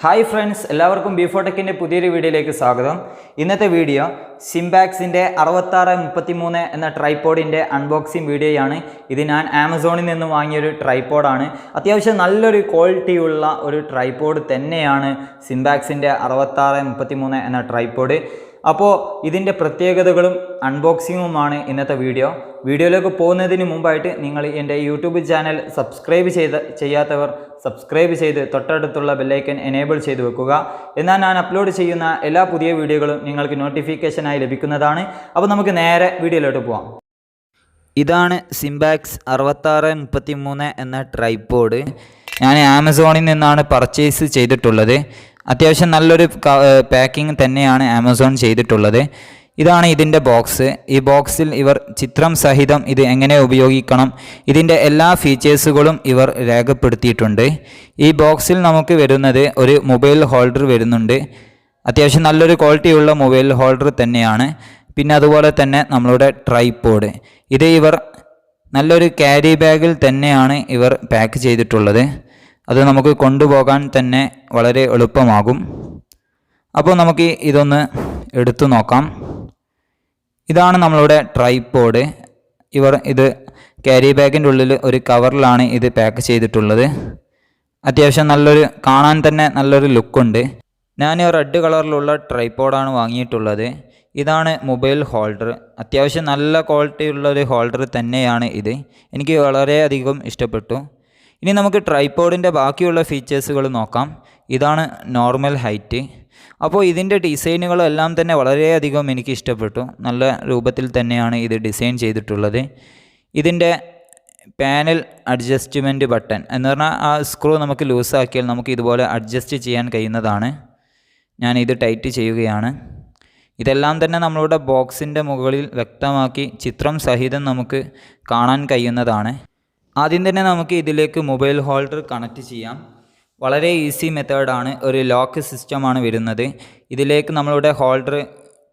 Hi friends, എല്ലാവർക്കും ബിഫോടെക്കിൻ്റെ പുതിയൊരു വീഡിയോയിലേക്ക് സ്വാഗതം. ഇന്നത്തെ വീഡിയോ സിംബാക്സിൻ്റെ 6633 എന്ന ട്രൈപോഡിൻ്റെ അൺബോക്സിങ് വീഡിയോയാണ്. ഇത് ഞാൻ ആമസോണിൽ നിന്ന് വാങ്ങിയൊരു ട്രൈപോഡാണ്. അത്യാവശ്യം നല്ലൊരു ക്വാളിറ്റിയുള്ള ഒരു ട്രൈപോഡ് തന്നെയാണ് സിംബാക്സിൻ്റെ 6633 എന്ന ട്രൈപോഡ്. അപ്പോൾ ഇതിൻ്റെ പ്രത്യേകതകളും അൺബോക്സിങ്ങുമാണ് ഇന്നത്തെ വീഡിയോയിലേക്ക് പോകുന്നതിന് മുമ്പായിട്ട് നിങ്ങൾ എൻ്റെ യൂട്യൂബ് ചാനൽ ചെയ്യാത്തവർ സബ്സ്ക്രൈബ് ചെയ്ത് തൊട്ടടുത്തുള്ള ബെല്ലൈക്കൻ എനേബിൾ ചെയ്ത് വെക്കുക. എന്നാൽ ഞാൻ അപ്ലോഡ് ചെയ്യുന്ന എല്ലാ പുതിയ വീഡിയോകളും നിങ്ങൾക്ക് നോട്ടിഫിക്കേഷനായി ലഭിക്കുന്നതാണ്. അപ്പോൾ നമുക്ക് നേരെ വീഡിയോയിലോട്ട് പോകാം. ഇതാണ് സിംബാക്സ് 6633 എന്ന ട്രൈപോഡ്. ഞാൻ ആമസോണിൽ നിന്നാണ് പർച്ചേസ് ചെയ്തിട്ടുള്ളത്. അത്യാവശ്യം നല്ലൊരു പാക്കിംഗ് തന്നെയാണ് ആമസോൺ ചെയ്തിട്ടുള്ളത്. ഇതാണ് ഇതിൻ്റെ ബോക്സ്. ഈ ബോക്സിൽ ഇവർ ചിത്രം സഹിതം ഇത് എങ്ങനെ ഉപയോഗിക്കണം, ഇതിൻ്റെ എല്ലാ ഫീച്ചേഴ്സുകളും ഇവർ രേഖപ്പെടുത്തിയിട്ടുണ്ട്. ഈ ബോക്സിൽ നമുക്ക് വരുന്നത് ഒരു മൊബൈൽ ഹോൾഡർ വരുന്നുണ്ട്. അത്യാവശ്യം നല്ലൊരു ക്വാളിറ്റിയുള്ള മൊബൈൽ ഹോൾഡർ തന്നെയാണ്. പിന്നെ അതുപോലെ തന്നെ നമ്മളുടെ ട്രൈപോഡ്, ഇത് ഇവർ നല്ലൊരു ക്യാരി ബാഗിൽ തന്നെയാണ് ഇവർ പാക്ക് ചെയ്തിട്ടുള്ളത്. അത് നമുക്ക് കൊണ്ടുപോകാൻ തന്നെ വളരെ എളുപ്പമാകും. അപ്പോൾ നമുക്ക് ഇതൊന്ന് എടുത്തു നോക്കാം. ഇതാണ് നമ്മളുടെ ട്രൈപോഡ്. ഇവർ ഇത് ക്യാരി ബാഗിൻ്റെ ഉള്ളിൽ ഒരു കവറിലാണ് ഇത് പാക്ക് ചെയ്തിട്ടുള്ളത്. അത്യാവശ്യം നല്ലൊരു കാണാൻ തന്നെ നല്ലൊരു ലുക്കുണ്ട്. ഞാൻ റെഡ് കളറിലുള്ള ട്രൈപോഡാണ് വാങ്ങിയിട്ടുള്ളത്. ഇതാണ് മൊബൈൽ ഹോൾഡർ. അത്യാവശ്യം നല്ല ക്വാളിറ്റിയുള്ളൊരു ഹോൾഡർ തന്നെയാണ് ഇത്. എനിക്ക് വളരെയധികം ഇഷ്ടപ്പെട്ടു. ഇനി നമുക്ക് ട്രൈപോഡിൻ്റെ ബാക്കിയുള്ള ഫീച്ചേഴ്സുകൾ നോക്കാം. ഇതാണ് നോർമൽ ഹൈറ്റ്. അപ്പോൾ ഇതിൻ്റെ ഡിസൈനുകളെല്ലാം തന്നെ വളരെയധികം എനിക്ക് ഇഷ്ടപ്പെട്ടു. നല്ല രൂപത്തിൽ തന്നെയാണ് ഇത് ഡിസൈൻ ചെയ്തിട്ടുള്ളത്. ഇതിൻ്റെ പാനൽ അഡ്ജസ്റ്റ്മെൻറ്റ് ബട്ടൺ എന്ന് പറഞ്ഞാൽ ആ സ്ക്രൂ നമുക്ക് ലൂസാക്കിയാൽ നമുക്ക് ഇതുപോലെ അഡ്ജസ്റ്റ് ചെയ്യാൻ കഴിയുന്നതാണ്. ഞാനിത് ടൈറ്റ് ചെയ്യുകയാണ്. ഇതെല്ലാം തന്നെ നമ്മളുടെ ബോക്സിൻ്റെ മുകളിൽ വ്യക്തമാക്കി ചിത്രം സഹിതം നമുക്ക് കാണാൻ കഴിയുന്നതാണ്. ആദ്യം തന്നെ നമുക്ക് ഇതിലേക്ക് മൊബൈൽ ഹോൾഡർ കണക്ട് ചെയ്യാം. വളരെ ഈസി മെത്തേഡാണ്. ഒരു ലോക്ക് സിസ്റ്റമാണ് വരുന്നത്. ഇതിലേക്ക് നമ്മളുടെ ഹോൾഡർ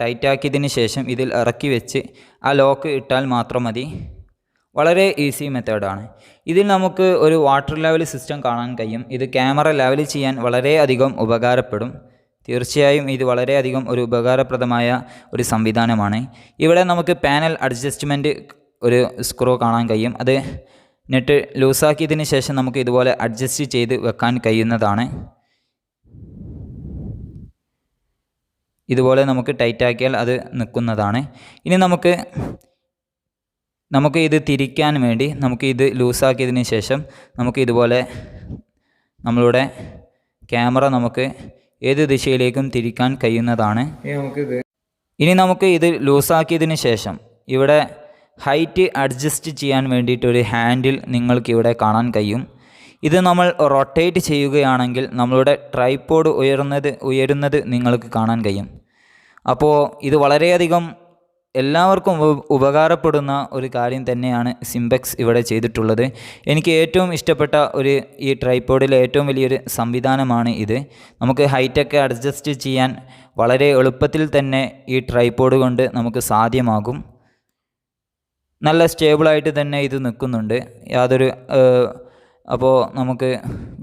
ടൈറ്റാക്കിയതിന് ശേഷം ഇതിൽ ഇറക്കി വെച്ച് ആ ലോക്ക് ഇട്ടാൽ മാത്രം മതി. വളരെ ഈസി മെത്തേഡാണ്. ഇതിൽ നമുക്ക് ഒരു വാട്ടർ ലെവൽ സിസ്റ്റം കാണാൻ കഴിയും. ഇത് ക്യാമറ ലെവൽ ചെയ്യാൻ വളരെയധികം ഉപകാരപ്പെടും. തീർച്ചയായും ഇത് വളരെയധികം ഒരു ഉപകാരപ്രദമായ ഒരു സംവിധാനമാണ്. ഇവിടെ നമുക്ക് പാനൽ അഡ്ജസ്റ്റ്മെൻറ്റ് ഒരു സ്ക്രൂ കാണാൻ കഴിയും. അത് നെറ്റ് ലൂസാക്കിയതിന് ശേഷം നമുക്ക് ഇതുപോലെ അഡ്ജസ്റ്റ് ചെയ്ത് വെക്കാൻ കഴിയുന്നതാണ്. ഇതുപോലെ നമുക്ക് ടൈറ്റാക്കിയാൽ അത് നിൽക്കുന്നതാണ്. ഇനി നമുക്ക് ഇത് തിരിക്കാൻ വേണ്ടി നമുക്ക് ഇത് ലൂസാക്കിയതിന് ശേഷം നമുക്ക് ഇതുപോലെ നമ്മളുടെ ക്യാമറ നമുക്ക് ഏത് ദിശയിലേക്കും തിരിക്കാൻ കഴിയുന്നതാണ്. ഇനി നമുക്ക് ഇത് ലൂസാക്കിയതിന് ശേഷം ഇവിടെ ഹൈറ്റ് അഡ്ജസ്റ്റ് ചെയ്യാൻ വേണ്ടിയിട്ടൊരു ഹാൻഡിൽ നിങ്ങൾക്ക് ഇവിടെ കാണാൻ കഴിയും. ഇത് നമ്മൾ റൊട്ടേറ്റ് ചെയ്യുകയാണെങ്കിൽ നമ്മളുടെ ട്രൈപോഡ് ഉയരുന്നത് നിങ്ങൾക്ക് കാണാൻ കഴിയും. അപ്പോൾ ഇത് വളരെയധികം എല്ലാവർക്കും ഉപകാരപ്പെടുന്ന ഒരു കാര്യം തന്നെയാണ് സിംപെക്സ് ഇവിടെ ചെയ്തിട്ടുള്ളത്. എനിക്ക് ഏറ്റവും ഇഷ്ടപ്പെട്ട ഈ ട്രൈപോഡിലെ ഏറ്റവും വലിയൊരു സംവിധാനമാണ് ഇത്. നമുക്ക് ഹൈറ്റൊക്കെ അഡ്ജസ്റ്റ് ചെയ്യാൻ വളരെ എളുപ്പത്തിൽ തന്നെ ഈ ട്രൈപോഡ് കൊണ്ട് നമുക്ക് സാധ്യമാകും. നല്ല സ്റ്റേബിളായിട്ട് തന്നെ ഇത് നിൽക്കുന്നുണ്ട്. അപ്പോൾ നമുക്ക്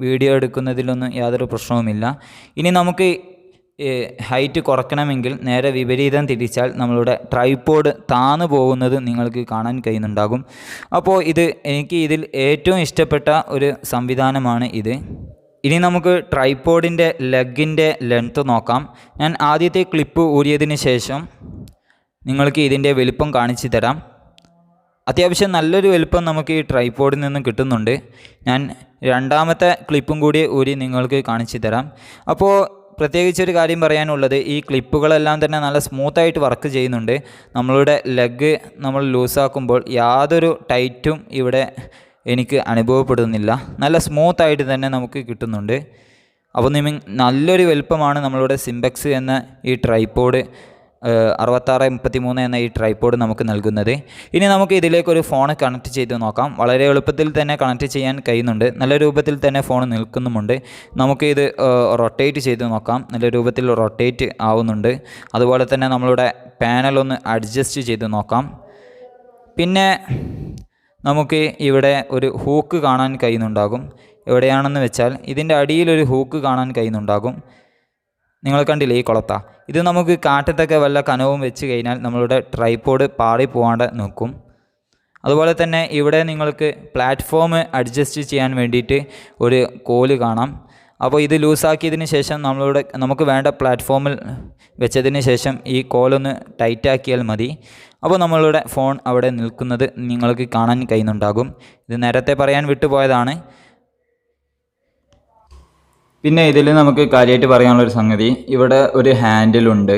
വീഡിയോ എടുക്കുന്നതിലൊന്നും യാതൊരു പ്രശ്നവുമില്ല. ഇനി നമുക്ക് ഹൈറ്റ് കുറയ്ക്കണമെങ്കിൽ നേരെ വിപരീതം തിരിച്ചാൽ നമ്മളുടെ ട്രൈപോഡ് താന്നു പോകുന്നത് നിങ്ങൾക്ക് കാണാൻ കഴിയുന്നുണ്ടാകും. അപ്പോൾ എനിക്ക് ഇതിൽ ഏറ്റവും ഇഷ്ടപ്പെട്ട ഒരു സംവിധാനമാണ് ഇത്. ഇനി നമുക്ക് ട്രൈപോഡിൻ്റെ ലെഗിൻ്റെ ലെങ്ത്ത് നോക്കാം. ഞാൻ ആദ്യത്തെ ക്ലിപ്പ് ഊരിയതിന് ശേഷം നിങ്ങൾക്ക് ഇതിൻ്റെ വലിപ്പം കാണിച്ചു തരാം. അത്യാവശ്യം നല്ലൊരു വലുപ്പം നമുക്ക് ഈ ട്രൈപോഡിൽ നിന്നും കിട്ടുന്നുണ്ട്. ഞാൻ രണ്ടാമത്തെ ക്ലിപ്പും കൂടി ഊരി നിങ്ങൾക്ക് കാണിച്ചു തരാം. അപ്പോൾ പ്രത്യേകിച്ചൊരു കാര്യം പറയാനുള്ളത്, ഈ ക്ലിപ്പുകളെല്ലാം തന്നെ നല്ല സ്മൂത്തായിട്ട് വർക്ക് ചെയ്യുന്നുണ്ട്. നമ്മളുടെ ലെഗ് നമ്മൾ ലൂസാക്കുമ്പോൾ യാതൊരു ടൈറ്റും ഇവിടെ എനിക്ക് അനുഭവപ്പെടുന്നില്ല. നല്ല സ്മൂത്തായിട്ട് തന്നെ നമുക്ക് കിട്ടുന്നുണ്ട്. അപ്പോൾ നല്ലൊരു വലുപ്പമാണ് നമ്മളുടെ സിംപെക്സ് എന്ന ഈ ട്രൈപോഡ് 6633 എന്ന ഈ ട്രൈപോഡ് നമുക്ക് നൽകുന്നത്. ഇനി നമുക്ക് ഇതിലേക്കൊരു ഫോൺ കണക്ട് ചെയ്ത് നോക്കാം. വളരെ എളുപ്പത്തിൽ തന്നെ കണക്ട് ചെയ്യാൻ കഴിയുന്നുണ്ട്. നല്ല രൂപത്തിൽ തന്നെ ഫോൺ നിൽക്കുന്നുമുണ്ട്. നമുക്ക് ഇത് റൊട്ടേറ്റ് ചെയ്ത് നോക്കാം. നല്ല രൂപത്തിൽ റൊട്ടേറ്റ് ആവുന്നുണ്ട്. അതുപോലെ തന്നെ നമ്മളുടെ പാനലൊന്ന് അഡ്ജസ്റ്റ് ചെയ്ത് നോക്കാം. പിന്നെ നമുക്ക് ഇവിടെ ഒരു ഹൂക്ക് കാണാൻ കഴിയുന്നുണ്ടാകും. എവിടെയാണെന്ന് വെച്ചാൽ ഇതിൻ്റെ അടിയിലൊരു ഹൂക്ക് കാണാൻ കഴിയുന്നുണ്ടാകും. നിങ്ങൾ കണ്ടില്ലേ ഈ കൊളത്ത, ഇത് നമുക്ക് കാറ്റത്തൊക്കെ വല്ല കനവും വെച്ച് കഴിഞ്ഞാൽ നമ്മളുടെ ട്രൈപോഡ് പാറിപ്പോവാണ്ട് നിൽക്കും. അതുപോലെ തന്നെ ഇവിടെ നിങ്ങൾക്ക് പ്ലാറ്റ്ഫോം അഡ്ജസ്റ്റ് ചെയ്യാൻ വേണ്ടിയിട്ട് ഒരു കോല് കാണാം. അപ്പോൾ ഇത് ലൂസാക്കിയതിന് ശേഷം നമുക്ക് വേണ്ട പ്ലാറ്റ്ഫോമിൽ വെച്ചതിന് ശേഷം ഈ കോലൊന്ന് ടൈറ്റാക്കിയാൽ മതി. അപ്പോൾ നമ്മളുടെ ഫോൺ അവിടെ നിൽക്കുന്നത് നിങ്ങൾക്ക് കാണാൻ കഴിയുന്നുണ്ടാകും. ഇത് നേരത്തെ പറയാൻ വിട്ടുപോയതാണ്. പിന്നെ ഇതിൽ നമുക്ക് കാര്യമായിട്ട് പറയാനുള്ളൊരു സംഗതി, ഇവിടെ ഒരു ഹാൻഡിലുണ്ട്.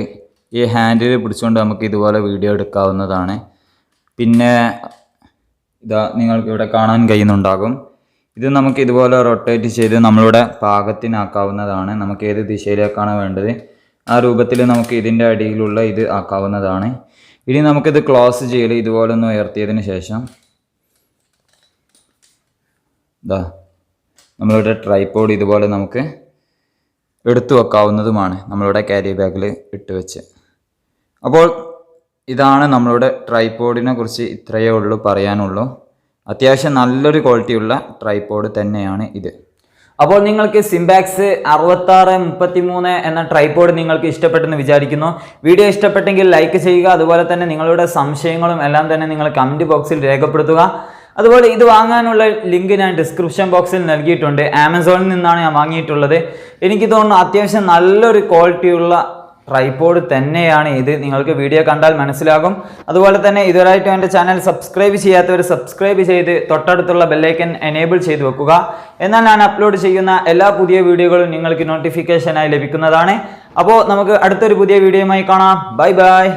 ഈ ഹാൻഡിൽ പിടിച്ചുകൊണ്ട് നമുക്ക് ഇതുപോലെ വീഡിയോ എടുക്കാവുന്നതാണ്. പിന്നെ ഇതാ നിങ്ങൾക്ക് ഇവിടെ കാണാൻ കഴിയുന്നുണ്ടാകും. ഇത് നമുക്ക് ഇതുപോലെ റൊട്ടേറ്റ് ചെയ്ത് നമ്മളുടെ പാകത്തിനാക്കാവുന്നതാണ്. നമുക്ക് ഏത് ദിശയിലേക്കാണ് വേണ്ടത് ആ രൂപത്തിൽ നമുക്ക് ഇതിൻ്റെ അടിയിലുള്ള ഇത് ആക്കാവുന്നതാണ്. ഇനി നമുക്കിത് ക്ലോസ് ചെയ്ത് ഇതുപോലെ ഒന്ന് ഉയർത്തിയതിന് ശേഷം ഇതാ നമ്മളുടെ ട്രൈപോഡ് ഇതുപോലെ നമുക്ക് എടുത്തു വെക്കാവുന്നതുമാണ് നമ്മളുടെ ക്യാരി ബാഗിൽ ഇട്ട് വെച്ച്. അപ്പോൾ ഇതാണ് നമ്മളുടെ ട്രൈപോഡിനെ കുറിച്ച് ഇത്രയേ ഉള്ളൂ പറയാനുള്ളൂ. അത്യാവശ്യം നല്ലൊരു ക്വാളിറ്റിയുള്ള ട്രൈപോഡ് തന്നെയാണ് ഇത്. അപ്പോൾ നിങ്ങൾക്ക് സിംബാക്സ് 6633 എന്ന ട്രൈപോഡ് നിങ്ങൾക്ക് ഇഷ്ടപ്പെട്ടെന്ന് വിചാരിക്കുന്നു. വീഡിയോ ഇഷ്ടപ്പെട്ടെങ്കിൽ ലൈക്ക് ചെയ്യുക. അതുപോലെ തന്നെ നിങ്ങളുടെ സംശയങ്ങളും എല്ലാം തന്നെ നിങ്ങൾ കമൻറ്റ് ബോക്സിൽ രേഖപ്പെടുത്തുക. അതുപോലെ ഇത് വാങ്ങാനുള്ള ലിങ്ക് ഞാൻ ഡിസ്ക്രിപ്ഷൻ ബോക്സിൽ നൽകിയിട്ടുണ്ട്. ആമസോണിൽ നിന്നാണ് ഞാൻ വാങ്ങിയിട്ടുള്ളത്. എനിക്ക് തോന്നുന്നു അത്യാവശ്യം നല്ലൊരു ക്വാളിറ്റിയുള്ള ട്രൈപോഡ് തന്നെയാണ് ഇത്. നിങ്ങൾക്ക് വീഡിയോ കണ്ടാൽ മനസ്സിലാകും. അതുപോലെ തന്നെ ഇതുവരെയായിട്ടും എൻ്റെ ചാനൽ സബ്സ്ക്രൈബ് ചെയ്യാത്തവർ സബ്സ്ക്രൈബ് ചെയ്ത് തൊട്ടടുത്തുള്ള ബെല്ലൈക്കൻ എനേബിൾ ചെയ്ത് വെക്കുക. എന്നാൽ ഞാൻ അപ്ലോഡ് ചെയ്യുന്ന എല്ലാ പുതിയ വീഡിയോകളും നിങ്ങൾക്ക് നോട്ടിഫിക്കേഷനായി ലഭിക്കുന്നതാണ്. അപ്പോൾ നമുക്ക് അടുത്തൊരു പുതിയ വീഡിയോയുമായി കാണാം. Bye bye.